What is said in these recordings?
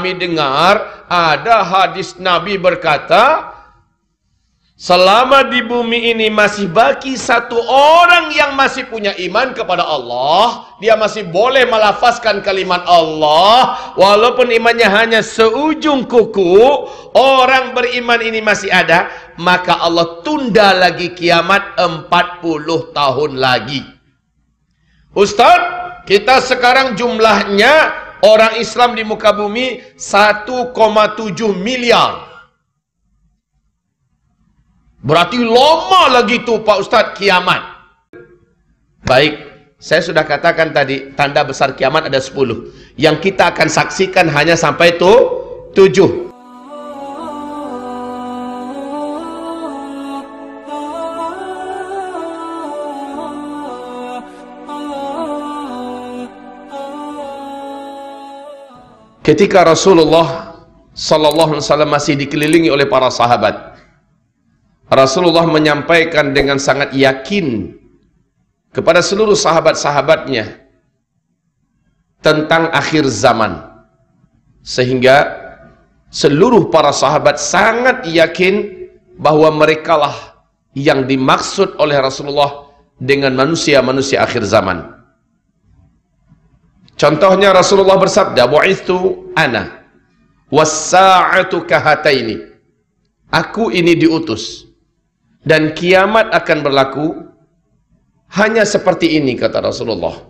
kami dengar ada hadis Nabi berkata, selama di bumi ini masih baki satu orang yang masih punya iman kepada Allah, dia masih boleh melafazkan kalimat Allah walaupun imannya hanya seujung kuku. Orang beriman ini masih ada, maka Allah tunda lagi kiamat 40 tahun lagi. Ustaz, kita sekarang jumlahnya orang Islam di muka bumi 1,7 miliar. Berarti lama lagi tuh Pak Ustadz kiamat. Baik, saya sudah katakan tadi tanda besar kiamat ada 10. Yang kita akan saksikan hanya sampai 7. Ketika Rasulullah sallallahu alaihi wasallam masih dikelilingi oleh para sahabat, Rasulullah menyampaikan dengan sangat yakin kepada seluruh sahabat-sahabatnya tentang akhir zaman, sehingga seluruh para sahabat sangat yakin bahwa merekalah yang dimaksud oleh Rasulullah dengan manusia-manusia akhir zaman. Contohnya Rasulullah bersabda, "Bu'itsu ana was-sa'atu kahataini." Aku ini diutus dan kiamat akan berlaku hanya seperti ini, kata Rasulullah.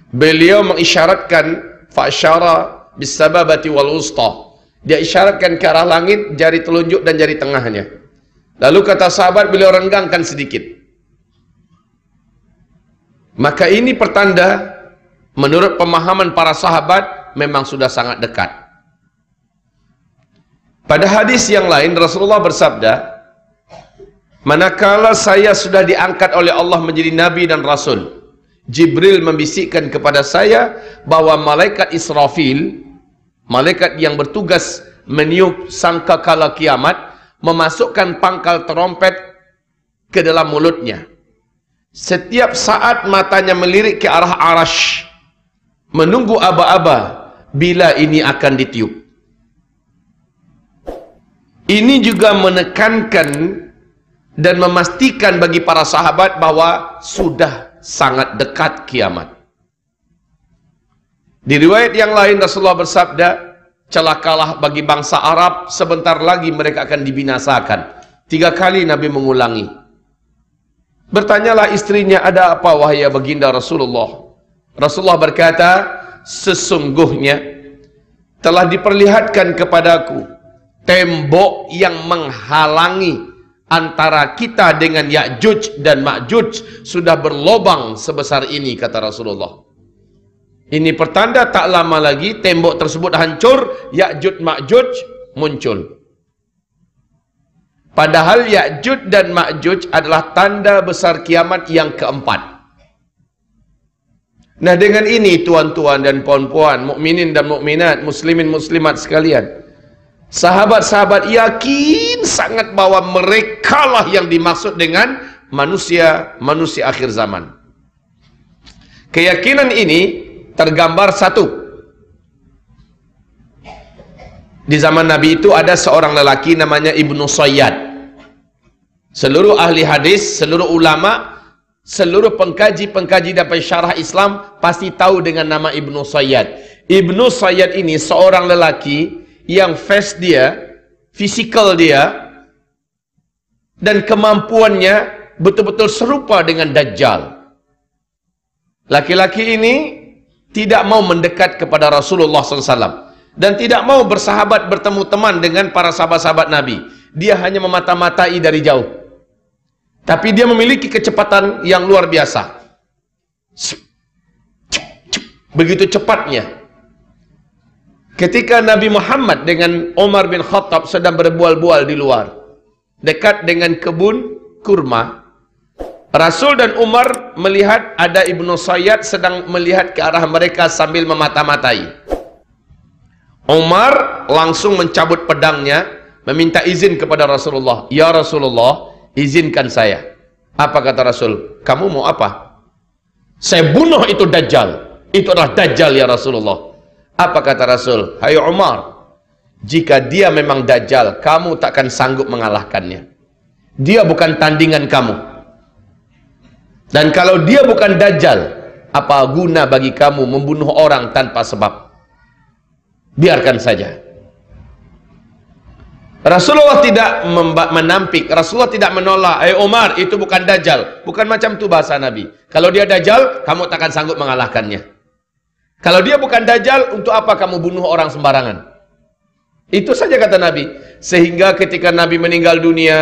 Beliau mengisyaratkan fa'syara bis-sababati wal wusta. Dia isyaratkan ke arah langit, jari telunjuk dan jari tengahnya. Lalu kata sahabat, beliau renggangkan sedikit. Maka ini pertanda menurut pemahaman para sahabat memang sudah sangat dekat. Pada hadis yang lain Rasulullah bersabda, manakala saya sudah diangkat oleh Allah menjadi nabi dan rasul, Jibril membisikkan kepada saya bahwa malaikat Israfil, malaikat yang bertugas meniup sangkakala kiamat, memasukkan pangkal terompet ke dalam mulutnya. Setiap saat matanya melirik ke arah Arash, menunggu aba-aba bila ini akan ditiup. Ini juga menekankan dan memastikan bagi para sahabat bahwa sudah sangat dekat kiamat. Di riwayat yang lain Rasulullah bersabda, celakalah bagi bangsa Arab, sebentar lagi mereka akan dibinasakan. 3 kali Nabi mengulangi. Bertanyalah istrinya, ada apa wahai baginda Rasulullah? Rasulullah berkata, sesungguhnya telah diperlihatkan kepadaku tembok yang menghalangi antara kita dengan Ya'juj dan Ma'juj sudah berlobang sebesar ini, kata Rasulullah. Ini pertanda tak lama lagi tembok tersebut hancur, Ya'juj Ma'juj muncul. Padahal Ya'juj dan Ma'juj adalah tanda besar kiamat yang keempat. Nah, dengan ini tuan-tuan dan puan-puan, mukminin dan mukminat, muslimin muslimat sekalian, sahabat-sahabat yakin sangat bahwa merekalah yang dimaksud dengan manusia akhir zaman. Keyakinan ini tergambar satu. Di zaman Nabi itu ada seorang lelaki namanya Ibnu Sayyad. Seluruh ahli hadis, seluruh ulama, seluruh pengkaji dan pensyarah Islam pasti tahu dengan nama Ibnu Sayyad. Ibnu Sayyad ini seorang lelaki yang face dia, fisikal dia, dan kemampuannya betul-betul serupa dengan Dajjal. Laki-laki ini tidak mau mendekat kepada Rasulullah SAW dan tidak mau bersahabat, bertemu teman dengan para sahabat-sahabat Nabi. Dia hanya memata-matai dari jauh. Tapi dia memiliki kecepatan yang luar biasa. Begitu cepatnya. Ketika Nabi Muhammad dengan Umar bin Khattab sedang berbual-bual di luar, dekat dengan kebun kurma, Rasul dan Umar melihat ada Ibnu Sayyad sedang melihat ke arah mereka sambil memata-matai. Umar langsung mencabut pedangnya, meminta izin kepada Rasulullah. Ya Rasulullah, izinkan saya. Apa kata Rasul? Kamu mau apa? Saya bunuh itu Dajjal. Itu adalah Dajjal ya Rasulullah. Apa kata Rasul? Hai Umar, jika dia memang Dajjal, kamu takkan sanggup mengalahkannya. Dia bukan tandingan kamu. Dan kalau dia bukan Dajjal, apa guna bagi kamu membunuh orang tanpa sebab? Biarkan saja. Rasulullah tidak menampik, Rasulullah tidak menolak. Umar, itu bukan Dajjal. Bukan macam itu bahasa Nabi. Kalau dia Dajjal, kamu takkan sanggup mengalahkannya. Kalau dia bukan Dajjal, untuk apa kamu bunuh orang sembarangan? Itu saja kata Nabi. Sehingga ketika Nabi meninggal dunia,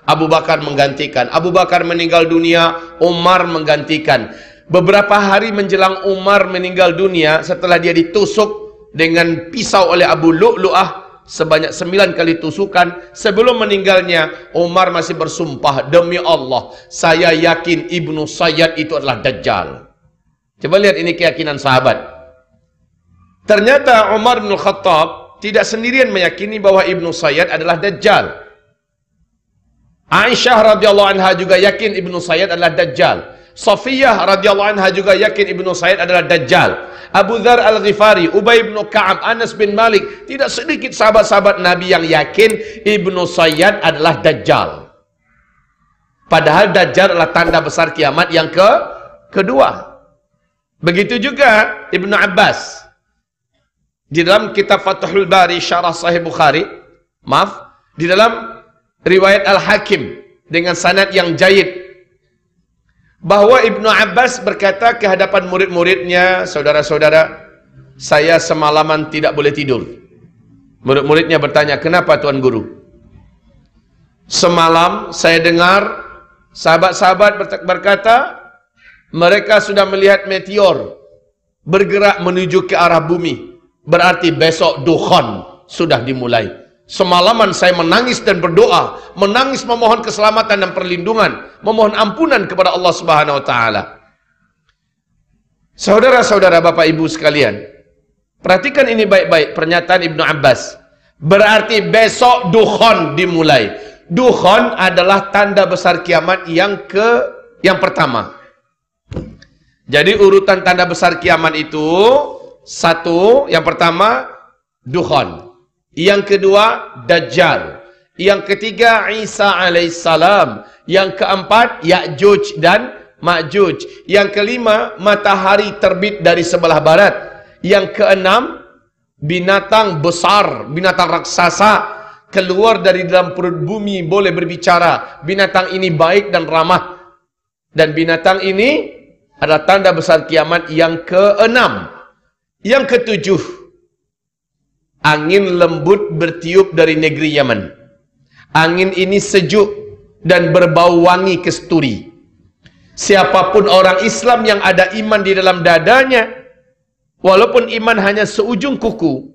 Abu Bakar menggantikan. Abu Bakar meninggal dunia, Umar menggantikan. Beberapa hari menjelang Umar meninggal dunia, setelah dia ditusuk dengan pisau oleh Abu Lu'lu'ah sebanyak 9 kali tusukan, sebelum meninggalnya Umar masih bersumpah, demi Allah saya yakin Ibnu Sayyad itu adalah Dajjal. Coba lihat ini keyakinan sahabat. Ternyata Umar bin Khattab tidak sendirian meyakini bahwa Ibnu Sayyad adalah Dajjal. Aisyah radhiyallahu anha juga yakin Ibnu Sayyad adalah Dajjal. Safiyah radhiyallahu anha juga yakin Ibnu Sayyad adalah Dajjal. Abu Dzar Al-Ghifari, Ubay bin Ka'ab, Anas bin Malik, tidak sedikit sahabat-sahabat Nabi yang yakin Ibnu Sayyad adalah Dajjal. Padahal Dajjal adalah tanda besar kiamat yang kedua. Begitu juga Ibnu Abbas di dalam kitab Fathul Bari Syarah Sahih Bukhari, di dalam riwayat Al-Hakim dengan sanad yang jayid, bahwa Ibnu Abbas berkata ke hadapan murid-muridnya, saudara-saudara, saya semalaman tidak boleh tidur. Murid-muridnya bertanya, kenapa Tuan Guru? Semalam saya dengar sahabat-sahabat berkata, mereka sudah melihat meteor bergerak menuju ke arah bumi. Berarti besok dukhan sudah dimulai. Semalaman saya menangis dan berdoa, menangis memohon keselamatan dan perlindungan, memohon ampunan kepada Allah Subhanahu wa taala. Saudara-saudara, Bapak Ibu sekalian, perhatikan ini baik-baik pernyataan Ibnu Abbas. Berarti besok dukhan dimulai. Dukhan adalah tanda besar kiamat yang pertama. Jadi urutan tanda besar kiamat itu, satu, yang pertama dukhan, yang kedua Dajjal, yang ketiga Isa alaihissalam, yang keempat Ya'juj dan Ma'juj, yang kelima matahari terbit dari sebelah barat, yang keenam binatang besar, binatang raksasa keluar dari dalam perut bumi boleh berbicara. Binatang ini baik dan ramah, dan binatang ini adalah tanda besar kiamat yang keenam. Yang ketujuh, angin lembut bertiup dari negeri Yaman. Angin ini sejuk dan berbau wangi kesturi. Siapapun orang Islam yang ada iman di dalam dadanya, walaupun iman hanya seujung kuku,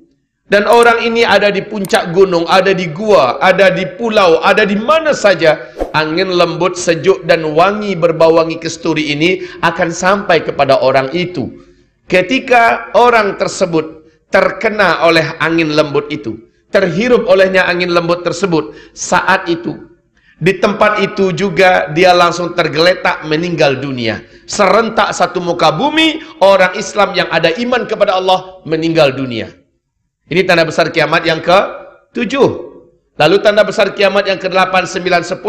dan orang ini ada di puncak gunung, ada di gua, ada di pulau, ada di mana saja, angin lembut, sejuk dan wangi berbau wangi kesturi ini akan sampai kepada orang itu. Ketika orang tersebut terkena oleh angin lembut itu, terhirup olehnya angin lembut tersebut, saat itu di tempat itu juga dia langsung tergeletak meninggal dunia. Serentak satu muka bumi, orang Islam yang ada iman kepada Allah meninggal dunia. Ini tanda besar kiamat yang ke-7. Lalu tanda besar kiamat yang ke-8, 9, 10,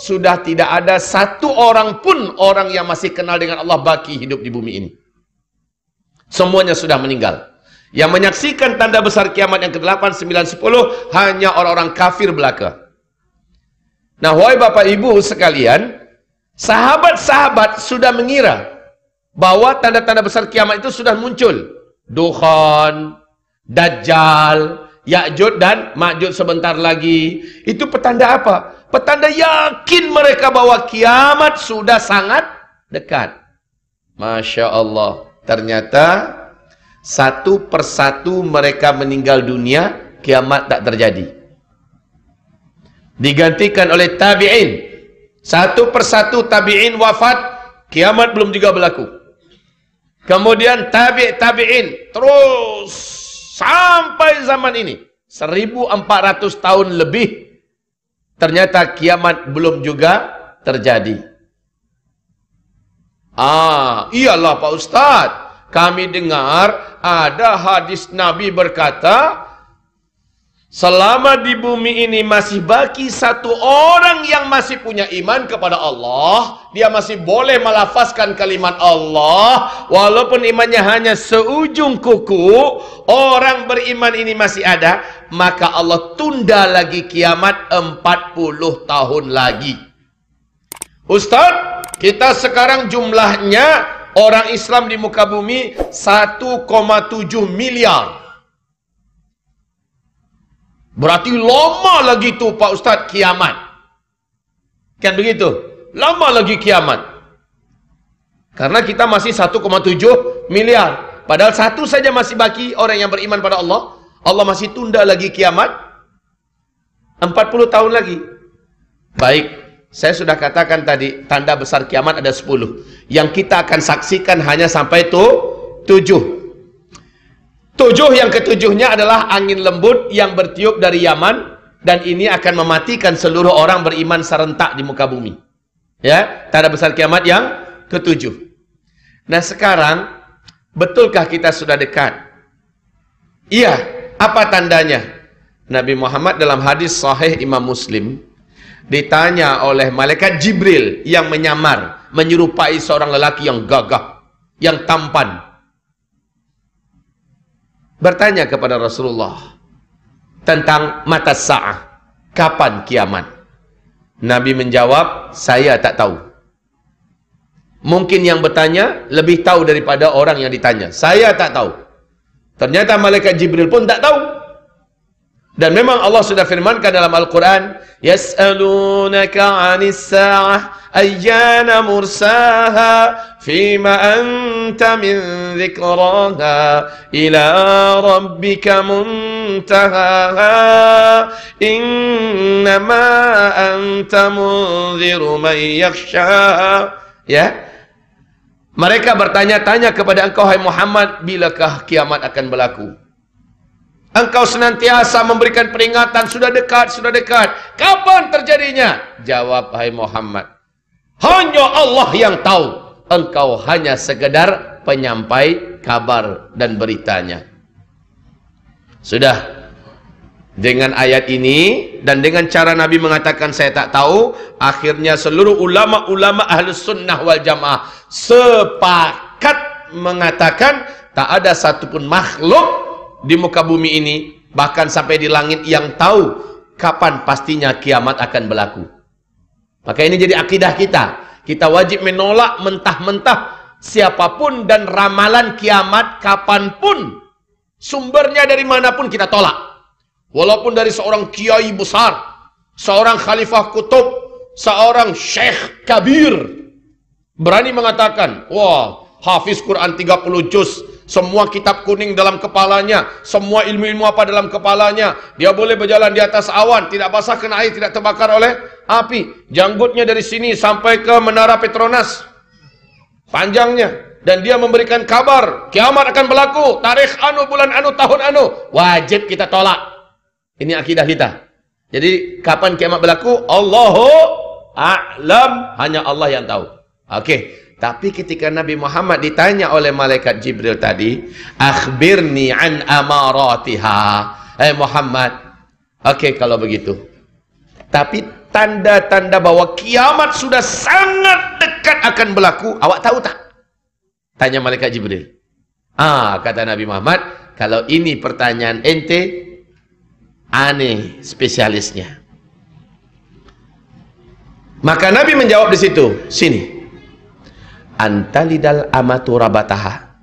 sudah tidak ada satu orang pun orang yang masih kenal dengan Allah baki hidup di bumi ini. Semuanya sudah meninggal. Yang menyaksikan tanda besar kiamat yang ke-8, 9, 10 hanya orang-orang kafir belaka. Nah, wahai Bapak Ibu sekalian, sahabat-sahabat sudah mengira bahwa tanda-tanda besar kiamat itu sudah muncul. Dukhan, Dajjal, Ya'juj dan Ma'juj sebentar lagi. Itu petanda apa? Petanda yakin mereka bahwa kiamat sudah sangat dekat. Masya Allah. Ternyata satu persatu mereka meninggal dunia, kiamat tak terjadi. Digantikan oleh tabi'in. Satu persatu tabi'in wafat, kiamat belum juga berlaku. Kemudian tabi'in terus sampai zaman ini 1400 tahun lebih, ternyata kiamat belum juga terjadi. Iyalah Pak Ustadz, kami dengar ada hadis Nabi berkata, selama di bumi ini masih baki satu orang yang masih punya iman kepada Allah, dia masih boleh melafazkan kalimat Allah, walaupun imannya hanya seujung kuku, orang beriman ini masih ada, maka Allah tunda lagi kiamat 40 tahun lagi. Ustaz, kita sekarang jumlahnya orang Islam di muka bumi 1,7 miliar. Berarti lama lagi tu Pak Ustaz kiamat. Kan begitu? Lama lagi kiamat. Karena kita masih 1,7 miliar. Padahal satu saja masih baki orang yang beriman pada Allah. Allah masih tunda lagi kiamat 40 tahun lagi. Baik, saya sudah katakan tadi tanda besar kiamat ada 10. Yang kita akan saksikan hanya sampai 7. 7 yang ketujuhnya adalah angin lembut yang bertiup dari Yaman, dan ini akan mematikan seluruh orang beriman serentak di muka bumi. Ya, tanda besar kiamat yang ketujuh. Nah sekarang, betulkah kita sudah dekat? Iya, apa tandanya? Nabi Muhammad dalam hadis sahih Imam Muslim ditanya oleh malaikat Jibril yang menyamar, menyerupai seorang lelaki yang gagah, yang tampan. Bertanya kepada Rasulullah tentang mata sa'ah, kapan kiamat? Nabi menjawab, saya tak tahu. Mungkin yang bertanya lebih tahu daripada orang yang ditanya. Saya tak tahu. Ternyata malaikat Jibril pun tak tahu. Dan memang Allah sudah firmankan dalam Al-Quran, yas'alunaka 'anis sa'ah ayyana mursaha fima anta min dzikraha ila rabbika muntahaha innama anta munziru man yakhsha. Ya, mereka bertanya-tanya kepada engkau hai Muhammad, bilakah kiamat akan berlaku? Engkau senantiasa memberikan peringatan, sudah dekat, sudah dekat. Kapan terjadinya? Jawab hai Muhammad, hanya Allah yang tahu. Engkau hanya sekedar penyampai kabar dan beritanya. Sudah. Dengan ayat ini dan dengan cara Nabi mengatakan saya tak tahu, akhirnya seluruh ulama-ulama Ahlus Sunnah wal Jamaah sepakat mengatakan tak ada satupun makhluk di muka bumi ini, bahkan sampai di langit, yang tahu kapan pastinya kiamat akan berlaku. Maka ini jadi akidah kita. Kita wajib menolak mentah-mentah siapapun dan ramalan kiamat kapanpun. Sumbernya dari manapun kita tolak. Walaupun dari seorang kiai besar, seorang khalifah kutub, seorang syekh kabir berani mengatakan, wah, hafiz Quran 30 juz, semua kitab kuning dalam kepalanya, semua ilmu-ilmu apa dalam kepalanya, dia boleh berjalan di atas awan, tidak basah kena air, tidak terbakar oleh api, janggutnya dari sini sampai ke Menara Petronas panjangnya, dan dia memberikan kabar kiamat akan berlaku tarikh anu, bulan anu, tahun anu. Wajib kita tolak. Ini akidah kita. Jadi kapan kiamat berlaku? Allahu a'lam, hanya Allah yang tahu. Oke. Tapi ketika Nabi Muhammad ditanya oleh malaikat Jibril tadi, akhbirni an amaratiha. Muhammad, oke kalau begitu. Tapi tanda-tanda bahwa kiamat sudah sangat dekat akan berlaku, awak tahu tak? Tanya malaikat Jibril. Kata Nabi Muhammad, kalau ini pertanyaan ente, aneh spesialisnya. Maka Nabi menjawab di situ, sini. Antalidal amatu rabataha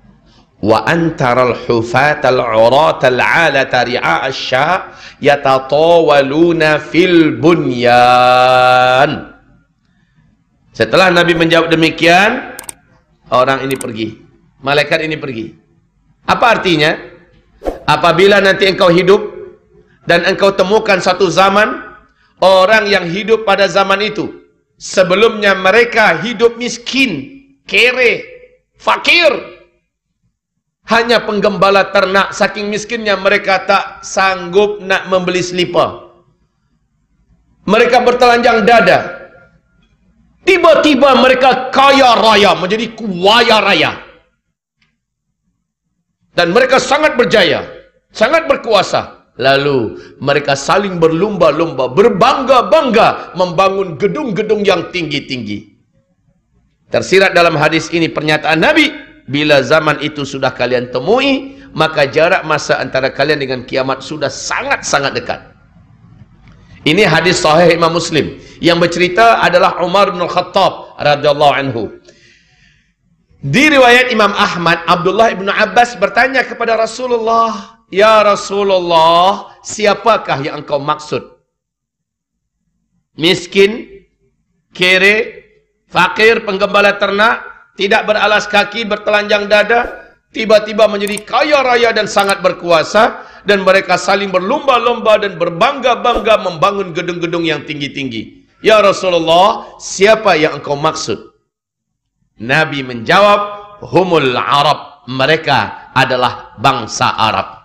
wa antaral hufatal uratal alata ri'a asya yatatawaluna fil bunyan. Setelah Nabi menjawab demikian, orang ini pergi, malaikat ini pergi. Apa artinya? Apabila nanti engkau hidup dan engkau temukan satu zaman, orang yang hidup pada zaman itu, sebelumnya mereka hidup miskin, kere, fakir, hanya penggembala ternak, saking miskinnya mereka tak sanggup nak membeli selipar. Mereka bertelanjang dada. Tiba-tiba mereka kaya raya, menjadi kuaya raya. Dan mereka sangat berjaya, sangat berkuasa. Lalu mereka saling berlumba-lumba, berbangga-bangga membangun gedung-gedung yang tinggi-tinggi. Tersirat dalam hadis ini pernyataan Nabi, bila zaman itu sudah kalian temui, maka jarak masa antara kalian dengan kiamat sudah sangat-sangat dekat. Ini hadis sahih Imam Muslim. Yang bercerita adalah Umar bin Khattab radhiyallahu anhu. Di riwayat Imam Ahmad, Abdullah bin Abbas bertanya kepada Rasulullah, "Ya Rasulullah, siapakah yang engkau maksud? Miskin, kere, fakir, penggembala ternak, tidak beralas kaki, bertelanjang dada, tiba-tiba menjadi kaya raya dan sangat berkuasa, dan mereka saling berlomba-lomba dan berbangga-bangga membangun gedung-gedung yang tinggi-tinggi. Ya Rasulullah, siapa yang engkau maksud?" Nabi menjawab, "Humul Arab." Mereka adalah bangsa Arab.